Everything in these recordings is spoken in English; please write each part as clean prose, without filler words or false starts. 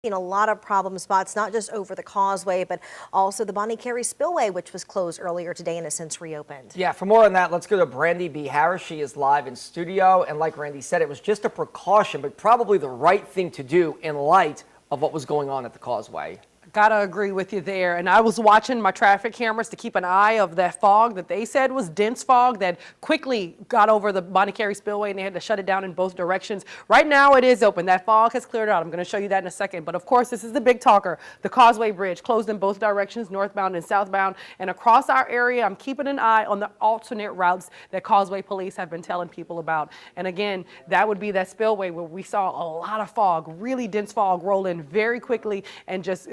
A lot of problem spots, not just over the causeway, but also the Bonnie Carey Spillway, which was closed earlier today and has since reopened. Yeah, for more on that, let's go to Brandy B. Harris. She is live in studio. And like Randy said, it was just a precaution, but probably the right thing to do in light of what was going on at the causeway. Gotta agree with you there. And I was watching my traffic cameras to keep an eye of that fog that they said was dense fog that quickly got over the Bonnie Carey Spillway, and they had to shut it down in both directions. Right now it is open. That fog has cleared out. I'm going to show you that in a second. But of course, this is the big talker. The Causeway Bridge closed in both directions, northbound and southbound. And across our area, I'm keeping an eye on the alternate routes that Causeway police have been telling people about. And again, that would be that spillway where we saw a lot of fog, really dense fog roll in very quickly and just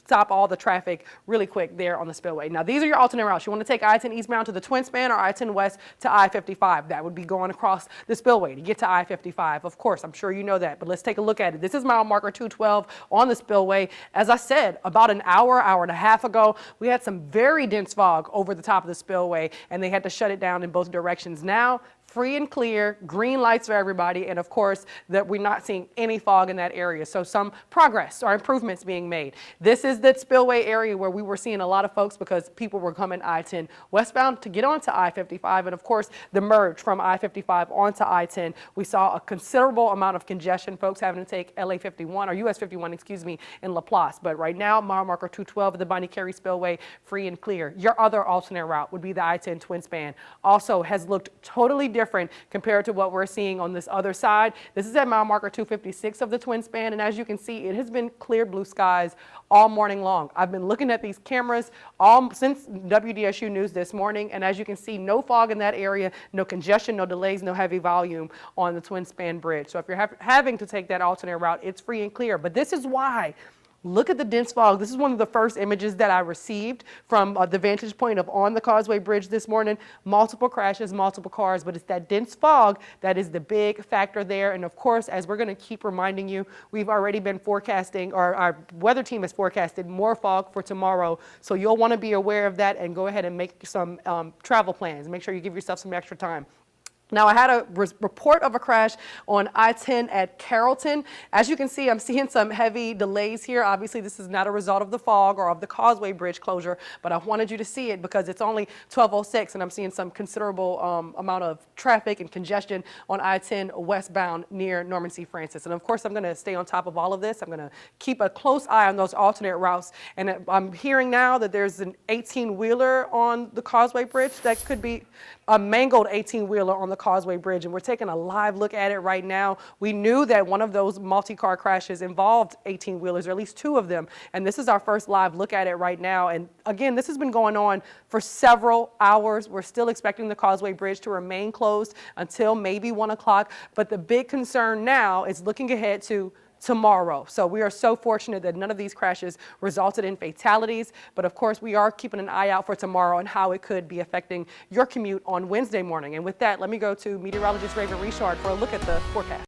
stop all the traffic really quick there on the spillway. Now, these are your alternate routes. You want to take I-10 eastbound to the Twin Span or I-10 west to I-55. That would be going across the spillway to get to I-55. Of course, I'm sure you know that, but let's take a look at it. This is mile marker 212 on the spillway. As I said, about an hour and a half ago, we had some very dense fog over the top of the spillway, and they had to shut it down in both directions. Now, free and clear, green lights for everybody, and of course that we're not seeing any fog in that area. So some progress or improvements being made. This is the spillway area where we were seeing a lot of folks because people were coming I-10 westbound to get onto I-55, and of course the merge from I-55 onto I-10. We saw a considerable amount of congestion, folks having to take LA-51 or US 51, excuse me, in Laplace. But right now, mile marker 212 of the Bonnie Carey Spillway, free and clear. Your other alternate route would be the I-10 Twin Span. Also has looked totally different compared to what we're seeing on this other side. This is at mile marker 256 of the Twin Span, and as you can see, it has been clear blue skies all morning long. I've been looking at these cameras since WDSU News this morning, and as you can see, no fog in that area, no congestion, no delays, no heavy volume on the Twin Span Bridge. So if you're having to take that alternate route, it's free and clear. But this is why. Look at the dense fog. This is one of the first images that I received from the vantage point of on the Causeway Bridge this morning. Multiple crashes, multiple cars, but it's that dense fog that is the big factor there. And of course, as we're going to keep reminding you, we've already been forecasting, or our weather team has forecasted more fog for tomorrow. So you'll want to be aware of that and go ahead and make some travel plans. Make sure you give yourself some extra time. Now, I had a report of a crash on I-10 at Carrollton. As you can see, I'm seeing some heavy delays here. Obviously, this is not a result of the fog or of the Causeway Bridge closure, but I wanted you to see it because it's only 12:06 and I'm seeing some considerable amount of traffic and congestion on I-10 westbound near Norman C. Francis. And of course, I'm going to stay on top of all of this. I'm going to keep a close eye on those alternate routes. And I'm hearing now that there's an 18-wheeler on the Causeway Bridge that could be a mangled 18-wheeler on the Causeway Bridge, and we're taking a live look at it right now. We knew that one of those multi-car crashes involved 18-wheelers, or at least two of them, and this is our first live look at it right now. And again, this has been going on for several hours. We're still expecting the Causeway Bridge to remain closed until maybe 1 o'clock, but the big concern now is looking ahead to tomorrow. So we are so fortunate that none of these crashes resulted in fatalities, but of course we are keeping an eye out for tomorrow and how it could be affecting your commute on Wednesday morning. And with that, let me go to meteorologist Raven Richard for a look at the forecast.